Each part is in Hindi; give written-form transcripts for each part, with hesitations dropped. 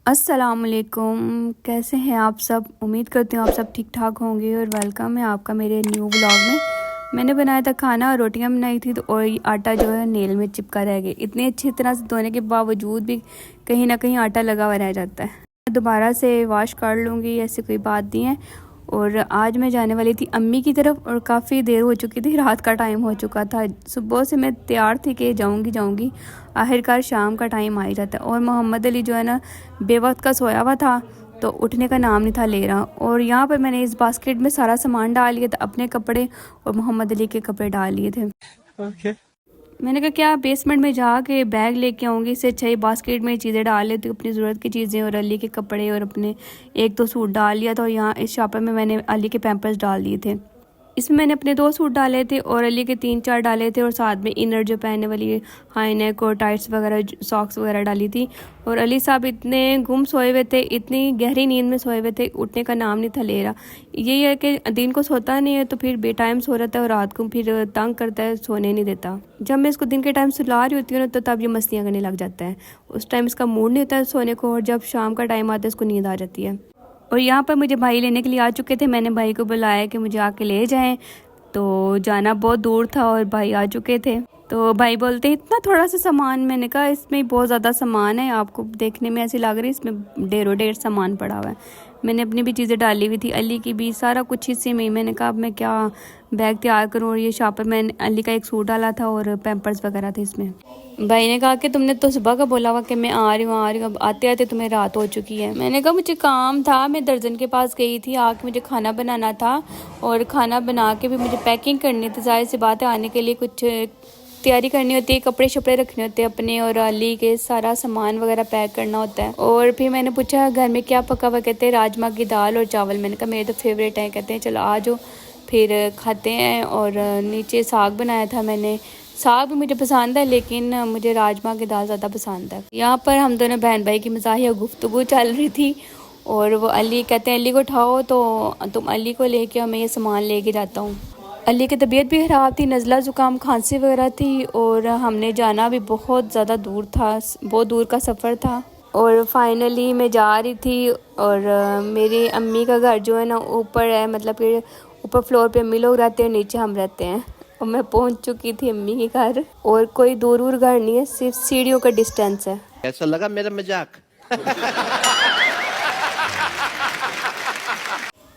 अस्सलामुअलैकुम। कैसे हैं आप सब? उम्मीद करती हूँ आप सब ठीक ठाक होंगे और वेलकम है आपका मेरे न्यू व्लॉग में। मैंने बनाया था खाना और रोटियां बनाई थी, तो और ये आटा जो है नेल में चिपका रह गया। इतनी अच्छी तरह से धोने के बावजूद भी कहीं ना कहीं आटा लगा हुआ रह जाता है। दोबारा से वॉश कर लूँगी, ऐसी कोई बात नहीं है। और आज मैं जाने वाली थी अम्मी की तरफ और काफ़ी देर हो चुकी थी, रात का टाइम हो चुका था। सुबह से मैं तैयार थी कि जाऊंगी। आखिरकार शाम का टाइम आ ही जाता है और मोहम्मद अली जो है ना बेवक्त का सोया हुआ था, तो उठने का नाम नहीं था ले रहा। और यहाँ पर मैंने इस बास्केट में सारा सामान डाल लिया था, अपने कपड़े और मोहम्मद अली के कपड़े डाल लिए थे। okay. मैंने कहा क्या बेसमेंट में जाके बैग लेके आऊँगी, इससे अच्छा ही बास्केट में चीज़ें डाल लेती हूँ, अपनी ज़रूरत की चीज़ें और अली के कपड़े और अपने एक तो सूट डाल लिया था। और यहाँ इस शॉपर में मैंने अली के पैम्पर्स डाल दिए थे। इसमें मैंने अपने 2 सूट डाले थे और अली के 3-4 डाले थे और साथ में इनर जो पहनने वाली हाई नेक और टाइट्स वगैरह सॉक्स वगैरह डाली थी। और अली साहब इतने गुम सोए हुए थे, इतनी गहरी नींद में सोए हुए थे, उठने का नाम नहीं था ले रहा। यही है कि दिन को सोता नहीं है तो फिर बेटाइम सो रहता है और रात को फिर तंग करता है, सोने नहीं देता। जब मैं इसको दिन के टाइम सुला रही होती हूँ ना तो तब ये मस्तियाँ करने लग जाता है। उस टाइम इसका मूड नहीं होता है सोने को, और जब शाम का टाइम आता है इसको नींद आ जाती है। और यहाँ पर मुझे भाई लेने के लिए आ चुके थे। मैंने भाई को बुलाया कि मुझे आके ले जाएं, तो जाना बहुत दूर था और भाई आ चुके थे। तो भाई बोलते हैं इतना थोड़ा सा सामान। मैंने कहा इसमें बहुत ज़्यादा सामान है, आपको देखने में ऐसी लग रही है इसमें ढेरों ढेर सामान पड़ा हुआ है। मैंने अपनी भी चीज़ें डाली हुई थी, अली की भी, सारा कुछ हिस्से में। मैंने कहा अब मैं क्या बैग तैयार करूँ। और ये शॉपर मैंने अली का एक सूट डाला था और पैम्पर्स वगैरह थे इसमें। भाई ने कहा कि तुमने तो सुबह का बोला हुआ कि मैं आ रही हूँ, अब आते आते तुम्हें रात हो चुकी है। मैंने कहा मुझे काम था, मैं दर्जन के पास गई थी, आके मुझे खाना बनाना था और खाना बना के भी मुझे पैकिंग करनी थी। जाहिर सी बात है आने के लिए कुछ तैयारी करनी होती है, कपड़े शपड़े रखने होते हैं अपने और अली के, सारा सामान वगैरह पैक करना होता है। और फिर मैंने पूछा घर में क्या पका हुआ, कहते हैं राजमा की दाल और चावल। मैंने कहा मेरे तो फेवरेट है। कहते हैं चलो आ जाओ फिर खाते हैं। और नीचे साग बनाया था मैंने, साग भी मुझे पसंद है लेकिन मुझे राजमा की दाल ज़्यादा पसंद है। यहाँ पर हम दोनों बहन भाई की मज़ाहिया गुफ्तगू चल रही थी और वो अली कहते हैं अली को उठाओ तो तुम अली को लेके आओ, मैं ये सामान लेके जाता हूँ। अली की तबीयत भी ख़राब थी, नज़ला ज़ुकाम खांसी वगैरह थी और हमने जाना भी बहुत ज़्यादा दूर था, बहुत दूर का सफ़र था। और फाइनली मैं जा रही थी और मेरी अम्मी का घर जो है ना ऊपर है, मतलब कि ऊपर फ्लोर पे अम्मी लोग रहते हैं, नीचे हम रहते हैं। और मैं पहुंच चुकी थी अम्मी के घर और कोई दूर घर नहीं है, सिर्फ सीढ़ियों का डिस्टेंस है। ऐसा लगा मेरा मजाक।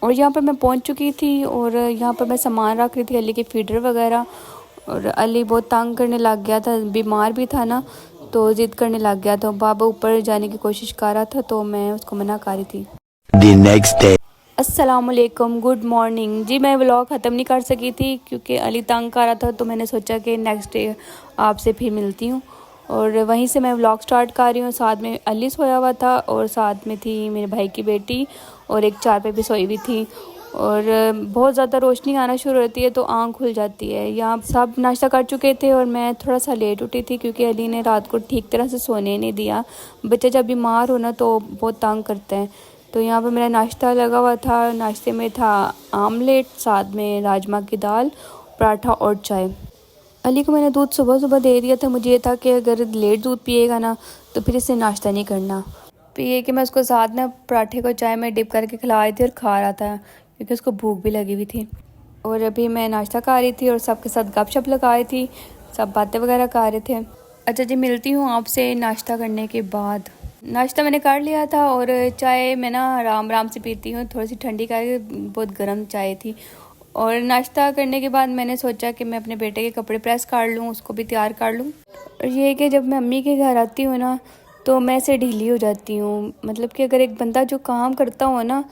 और यहाँ पर मैं पहुंच चुकी थी और यहाँ पर मैं सामान रख रही थी, अली के फीडर वगैरह। और अली बहुत तंग करने लग गया था, बीमार भी था ना, तो ज़िद करने लग गया था। बाबा ऊपर जाने की कोशिश कर रहा था तो मैं उसको मना कर रही थी। The next day. अस्सलामुअलैकुम, गुड मॉर्निंग जी। मैं व्लॉग ख़त्म नहीं कर सकी थी क्योंकि अली तंग कर रहा था, तो मैंने सोचा कि नेक्स्ट डे आपसे फिर मिलती हूँ। और वहीं से मैं व्लॉग स्टार्ट कर रही हूँ। साथ में अली सोया हुआ था और साथ में थी मेरे भाई की बेटी और एक चार पे भी सोई हुई थी। और बहुत ज़्यादा रोशनी आना शुरू होती है तो आँख खुल जाती है। यहाँ सब नाश्ता कर चुके थे और मैं थोड़ा सा लेट उठी थी क्योंकि अली ने रात को ठीक तरह से सोने नहीं दिया। बच्चा जब बीमार हो ना तो बहुत तंग करते हैं। तो यहाँ पर मेरा नाश्ता लगा हुआ था। नाश्ते में था आमलेट, साथ में राजमा की दाल, पराठा और चाय। अली को मैंने दूध सुबह सुबह दे दिया था। मुझे ये था कि अगर लेट दूध पिएगा ना तो फिर इससे नाश्ता नहीं करना। फिर ये कि मैं उसको साथ ना पराठे को चाय में डिप करके खिला रही थी और खा रहा था क्योंकि उसको भूख भी लगी हुई थी। और अभी मैं नाश्ता खा रही थी और सबके साथ गपशप लगा रही थी, सब बातें वगैरह कर रहे थे। अच्छा जी, मिलती हूँ आपसे नाश्ता करने के बाद। नाश्ता मैंने कर लिया था और चाय मैं ना आराम आराम से पीती हूँ, थोड़ी सी ठंडी करके, बहुत गर्म चाय थी। और नाश्ता करने के बाद मैंने सोचा कि मैं अपने बेटे के कपड़े प्रेस कर लूँ, उसको भी तैयार कर लूँ। और ये है कि जब मैं अम्मी के घर आती हूँ ना तो मैं ऐसे ढीली हो जाती हूँ। मतलब कि अगर एक बंदा जो काम करता हो ना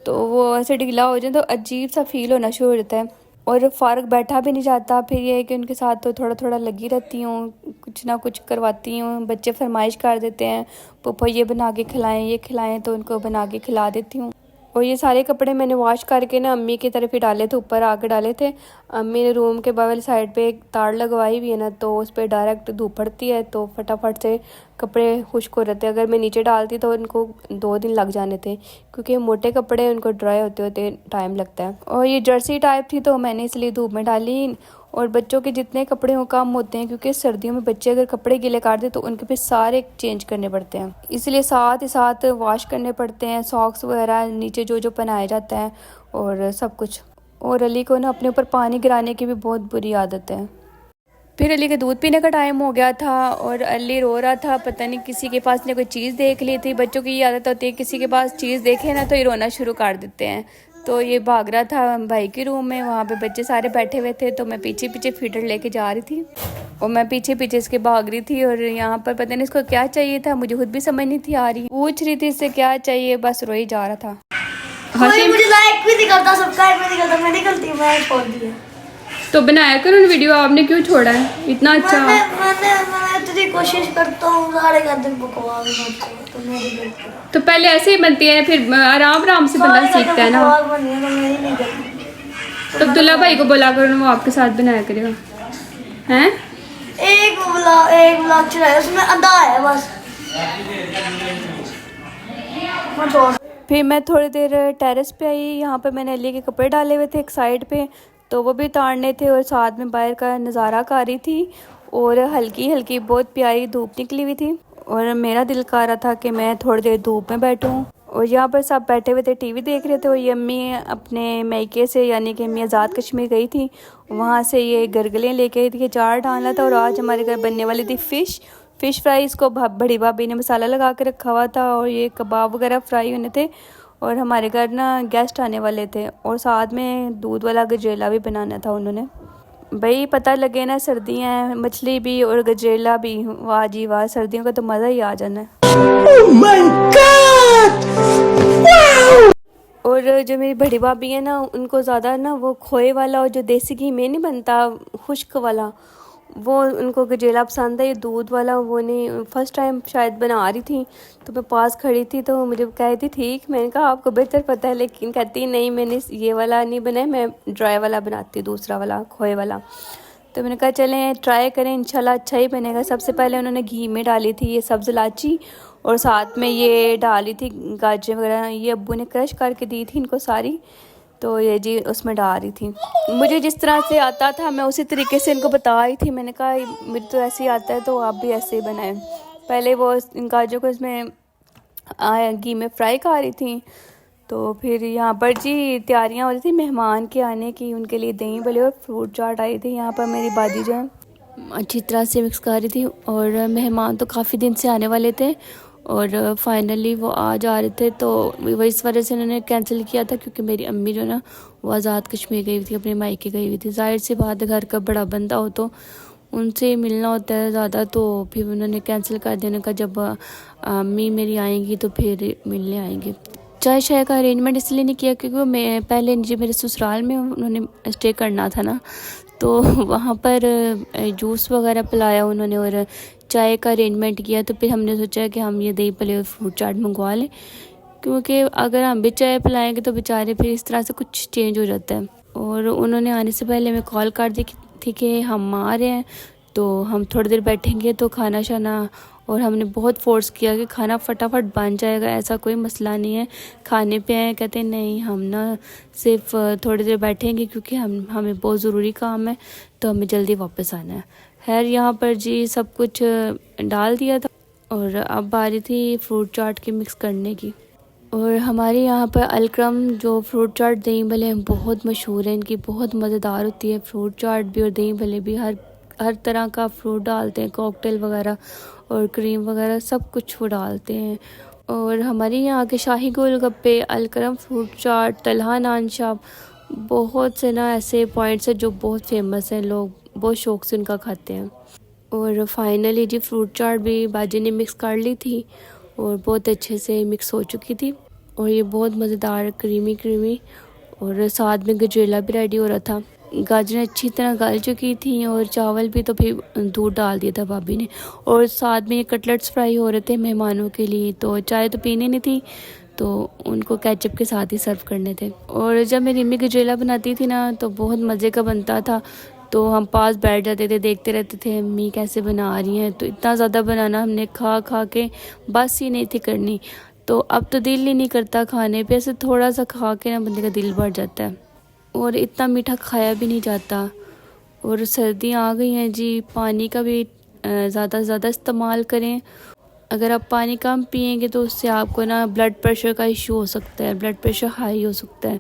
तो वो ऐसे ढीला हो जाए तो अजीब सा फील होना शुरू हो जाता है और फ़र्क बैठा भी नहीं जाता। फिर ये है कि उनके साथ तो थोड़ा थोड़ा लगी रहती हूँ, कुछ ना कुछ करवाती हूँ। बच्चे फरमाइश कर देते हैं पापा ये बना के खिलाएं, ये खिलाएं, तो उनको बना के खिला देती हूँ। और ये सारे कपड़े मैंने वॉश करके ना अम्मी की तरफ ही डाले थे, ऊपर आके डाले थे। अम्मी ने रूम के बगल साइड पे एक तार लगवाई हुई है ना, तो उस पर डायरेक्ट धूप पड़ती है तो फटाफट से कपड़े खुश्क हो रहते हैं। अगर मैं नीचे डालती तो उनको 2 दिन लग जाने थे क्योंकि मोटे कपड़े उनको ड्राई होते होते टाइम लगता है। और ये जर्सी टाइप थी तो मैंने इसलिए धूप में डाली और बच्चों के जितने कपड़े हो कम होते हैं, क्योंकि सर्दियों में बच्चे अगर कपड़े गीले कर दे तो उनके पे सारे चेंज करने पड़ते हैं, इसलिए साथ ही साथ वॉश करने पड़ते हैं, सॉक्स वगैरह नीचे जो जो पहनाया जाता है और सब कुछ। और अली को ना अपने ऊपर पानी गिराने की भी बहुत बुरी आदत है। फिर अली के दूध पीने का टाइम हो गया था और अली रो रहा था, पता नहीं किसी के पास ने कोई चीज़ देख ली थी। बच्चों की ये आदत होती है, किसी के पास चीज़ देखे ना तो ये रोना शुरू कर देते हैं। तो ये भाग रहा था भाई के रूम में, वहाँ पे बच्चे सारे बैठे हुए थे, तो मैं पीछे पीछे फीडर लेके जा रही थी और मैं पीछे पीछे इसके भाग रही थी। और यहाँ पर पता नहीं इसको क्या चाहिए था, मुझे खुद भी समझ नहीं थी आ रही, पूछ रही थी इससे क्या चाहिए, बस रोई जा रहा था। कोई मुझे लाइक भी नहीं करता, सब्सक्राइब भी नहीं करता, मेरी गलती, मैं फोन दिया। तो बनाया करो उन वीडियो, आपने क्यों छोड़ा है इतना अच्छा? मैं इतनी कोशिश करता हूँ, सारे का दिन बकवास बनता है, तो मेरी गलती। तो पहले ऐसे ही बनती है, फिर आराम आराम से बनना सीखता है ना। बकवास बनी है तो मेरी नहीं गलती। तो अब्दुल्ला भाई को बोला करो, वो आपके साथ बनाया करेगा। हैं? एक ब्लॉग चलाया, उसमें आधा है बस। फिर मैं थोड़ी देर टेरेस पे आई, यहाँ पे मैंने अली के कपड़े डाले हुए थे एक साइड पे, तो वो भी उतारने थे और साथ में बाहर का नज़ारा कर रही थी। और हल्की हल्की बहुत प्यारी धूप निकली हुई थी और मेरा दिल कर रहा था कि मैं थोड़ी देर धूप में बैठूं। और यहाँ पर सब बैठे हुए थे, टीवी देख रहे थे। और ये अम्मी अपने मैके से, यानी कि अम्मी आज़ाद कश्मीर गई थी, वहाँ से ये गरगलें लेके आई थी, चार डालना था। और आज हमारे घर बनने वाली थी फ़िश फ्राई। इसको बड़ी भाभी ने मसाला लगा के रखा हुआ था और ये कबाब वगैरह फ्राई होने थे। और हमारे घर ना गेस्ट आने वाले थे और साथ में दूध वाला गजरेला भी बनाना था उन्होंने। भाई पता लगे ना, सर्दियाँ हैं, मछली भी और गजरेला भी, वाह जी वाह, सर्दियों का तो मज़ा ही आ जाना है। Oh my God! Wow! और जो मेरी बड़ी भाभी है ना, उनको ज़्यादा ना वो खोए वाला और जो देसी घी में नहीं बनता खुश्क वाला, वो उनको गजेला पसंद है। ये दूध वाला वो नहीं, फर्स्ट टाइम शायद बना रही थी, तो मैं पास खड़ी थी तो मुझे कहती ठीक, मैंने कहा आपको बेहतर पता है, लेकिन कहती नहीं मैंने ये वाला नहीं बनाया, मैं ड्राई वाला बनाती हूँ, दूसरा वाला खोए वाला। तो मैंने कहा चलें ट्राई करें, इंशाल्लाह अच्छा ही बनेगा। सबसे पहले उन्होंने घी में डाली थी ये सब्ज़ इलायची और साथ में ये डाली थी गाजर वगैरह, ये अब्बू ने क्रश करके दी थी इनको सारी, तो ये जी उसमें डाल रही थी। मुझे जिस तरह से आता था मैं उसी तरीके से इनको बता रही थी। मैंने कहा मुझे तो ऐसे ही आता है तो आप भी ऐसे ही बनाएं। पहले वो इन गाजरों को इसमें घी में फ्राई कर रही थी। तो फिर यहाँ पर जी तैयारियाँ हो रही थी मेहमान के आने की, उनके लिए दही भले और फ्रूट चाट आई थी। यहाँ पर मेरी दादी जो है अच्छी तरह से मिक्स कर रही थी और मेहमान तो काफ़ी दिन से आने वाले थे और फाइनली वो आ जा रहे थे, तो वो इस वजह से उन्होंने कैंसिल किया था, क्योंकि मेरी अम्मी जो ना वो आज़ाद कश्मीर गई हुई थी, अपने मायके गई हुई थी। जाहिर सी बात है, घर का बड़ा बंदा हो तो उनसे मिलना होता है ज़्यादा, तो फिर उन्होंने कैंसिल कर देने का, जब अम्मी मेरी आएंगी तो फिर मिलने आएंगे। चाय शाय का अरेंजमेंट इसलिए नहीं किया क्योंकि मैं पहले जो मेरे ससुराल में उन्होंने स्टे करना था ना, तो वहाँ पर जूस वगैरह पिलाया उन्होंने और चाय का अरेंजमेंट किया। तो फिर हमने सोचा कि हम ये दही भल्ले और फ्रूट चाट मंगवा लें, क्योंकि अगर हम भी चाय पिलाएंगे तो बेचारे फिर इस तरह से कुछ चेंज हो जाता है। और उन्होंने आने से पहले मैं कॉल कर दी थी कि हम आ रहे हैं, तो हम थोड़ी देर बैठेंगे तो खाना शाना, और हमने बहुत फोर्स किया कि खाना फटाफट बन जाएगा, ऐसा कोई मसला नहीं है, खाने पे आए। कहते नहीं हम ना सिर्फ थोड़ी देर बैठेंगे क्योंकि हमें बहुत ज़रूरी काम है, तो हमें जल्दी वापस आना है। खैर यहाँ पर जी सब कुछ डाल दिया था और अब बारी थी फ्रूट चाट की मिक्स करने की। और हमारे यहाँ पर अलक्रम जो फ्रूट चाट दही भले हैं बहुत मशहूर है, इनकी बहुत मज़ेदार होती है फ्रूट चाट भी और दही भले भी। हर तरह का फ्रूट डालते हैं, कॉकटेल वगैरह और क्रीम वगैरह सब कुछ वो डालते हैं। और हमारे यहाँ के शाही गोलगप्पे, अलकरम फ्रूट चाट, तलहा नान शॉप, बहुत से ना ऐसे पॉइंट्स हैं जो बहुत फेमस हैं, लोग बहुत शौक़ से उनका खाते हैं। और फाइनली जी फ्रूट चाट भी बाजी ने मिक्स कर ली थी और बहुत अच्छे से मिक्स हो चुकी थी और ये बहुत मज़ेदार क्रीमी और साथ में गजरेला भी रेडी हो रहा था। गाजरें अच्छी तरह गल चुकी थी और चावल भी, तो फिर दूध डाल दिया था भाभी ने। और साथ में ये कटलेट्स फ्राई हो रहे थे मेहमानों के लिए, तो चाय तो पीनी नहीं थी तो उनको केचप के साथ ही सर्व करने थे। और जब मेरी अम्मी गजरेला बनाती थी ना तो बहुत मज़े का बनता था, तो हम पास बैठ जाते थे, देखते रहते थे अम्मी कैसे बना रही हैं। तो इतना ज़्यादा बनाना हमने खा के बस ही नहीं थी करनी, तो अब तो दिल ही नहीं करता खाने पे, ऐसे थोड़ा सा खा के ना बंदे का दिल भर जाता है और इतना मीठा खाया भी नहीं जाता। और सर्दियाँ आ गई हैं जी, पानी का भी ज़्यादा से ज़्यादा इस्तेमाल करें। अगर आप पानी कम पिएंगे तो उससे आपको ना ब्लड प्रेशर का इशू हो सकता है, ब्लड प्रेशर हाई हो सकता है।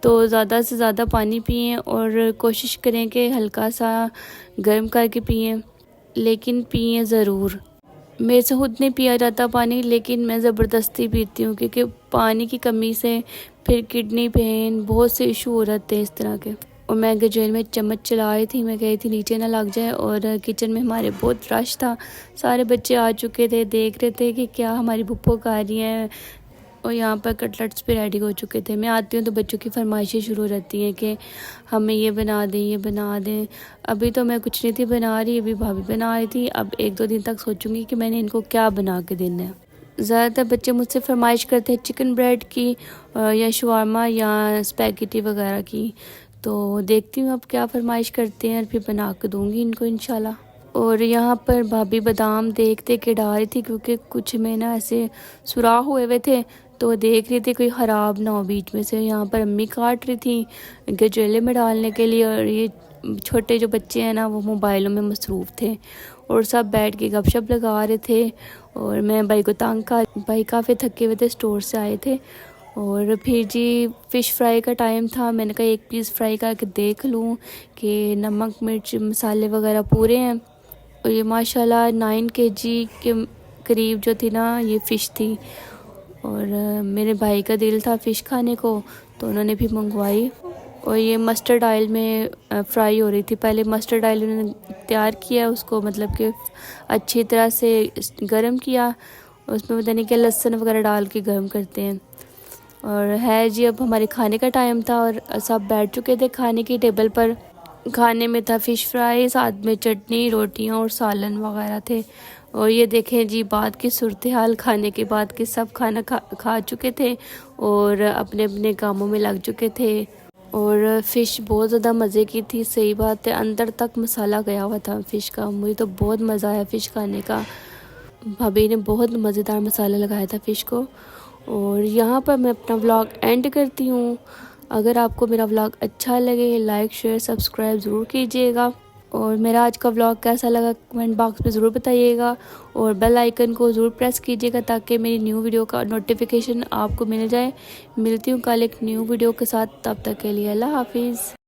तो ज़्यादा से ज़्यादा पानी पिएं और कोशिश करें कि हल्का सा गर्म करके पिएं, लेकिन पिएं ज़रूर। मेरे से खुद नहीं पिया जाता पानी, लेकिन मैं ज़बरदस्ती पीती हूँ, क्योंकि पानी की कमी से फिर किडनी पेन, बहुत से इशू हो जाते हैं इस तरह के। और मैं गजेल में चम्मच चला रही थी, मैं कही थी नीचे ना लग जाए। और किचन में हमारे बहुत रश था, सारे बच्चे आ चुके थे, देख रहे थे कि क्या हमारी बुप्पो खा रही हैं। और यहाँ पर कटलेट्स भी रेडी हो चुके थे। मैं आती हूँ तो बच्चों की फरमाइशें शुरू हो जाती हैं कि हमें ये बना दें, ये बना दें। अभी तो मैं कुछ नहीं थी बना रही, अभी भाभी बना रही थी। अब 1-2 दिन तक सोचूंगी कि मैंने इनको क्या बना के देना है। ज़्यादातर बच्चे मुझसे फरमाइश करते हैं चिकन ब्रेड की या शवारमा या स्पैगेटी वगैरह की। तो देखती हूँ अब क्या फरमाइश करते हैं, फिर बना के दूँगी इनको इंशाल्लाह। और यहाँ पर भाभी बादाम देखते के डाल रही थी, क्योंकि कुछ में ना ऐसे सुराख हुए थे, तो देख रही थी कोई ख़राब ना हो बीच में से। यहाँ पर अम्मी काट रही थी गजरेले में डालने के लिए, और ये छोटे जो बच्चे हैं ना वो मोबाइलों में मसरूफ़ थे और सब बैठ के गपशप लगा रहे थे। और मैं भाई को तंग कर, भाई काफ़ी थके हुए थे, स्टोर से आए थे। और फिर जी फ़िश फ्राई का टाइम था, मैंने कहा एक पीस फ्राई करके देख लूँ कि नमक मिर्च मसाले वगैरह पूरे हैं। और ये माशाल्लाह 9 kg के करीब जो थी ना ये फ़िश थी। और मेरे भाई का दिल था फ़िश खाने को, तो उन्होंने भी मंगवाई। और ये मस्टर्ड ऑयल में फ्राई हो रही थी। पहले मस्टर्ड ऑयल उन्होंने तैयार किया, उसको मतलब कि अच्छी तरह से गर्म किया, उसमें पता नहीं क्या लहसुन वगैरह डाल के गर्म करते हैं। और है जी अब हमारे खाने का टाइम था और सब बैठ चुके थे खाने की टेबल पर। खाने में था फ़िश फ्राई, साथ में चटनी, रोटियां और सालन वगैरह थे। और ये देखें जी बात की सूरत हाल, खाने के बाद के सब खाना खा चुके थे और अपने अपने कामों में लग चुके थे। और फ़िश बहुत ज़्यादा मज़े की थी, सही बात है, अंदर तक मसाला गया हुआ था फ़िश का। मुझे तो बहुत मज़ा आया फ़िश खाने का, भाभी ने बहुत मज़ेदार मसाला लगाया था फ़िश को। और यहाँ पर मैं अपना व्लॉग एंड करती हूँ। अगर आपको मेरा व्लॉग अच्छा लगे लाइक शेयर सब्सक्राइब ज़रूर कीजिएगा। और मेरा आज का व्लॉग कैसा लगा कमेंट बॉक्स में ज़रूर बताइएगा। और बेल आइकन को ज़रूर प्रेस कीजिएगा ताकि मेरी न्यू वीडियो का नोटिफिकेशन आपको मिल जाए। मिलती हूँ कल एक न्यू वीडियो के साथ, तब तक के लिए अल्लाह हाफिज़।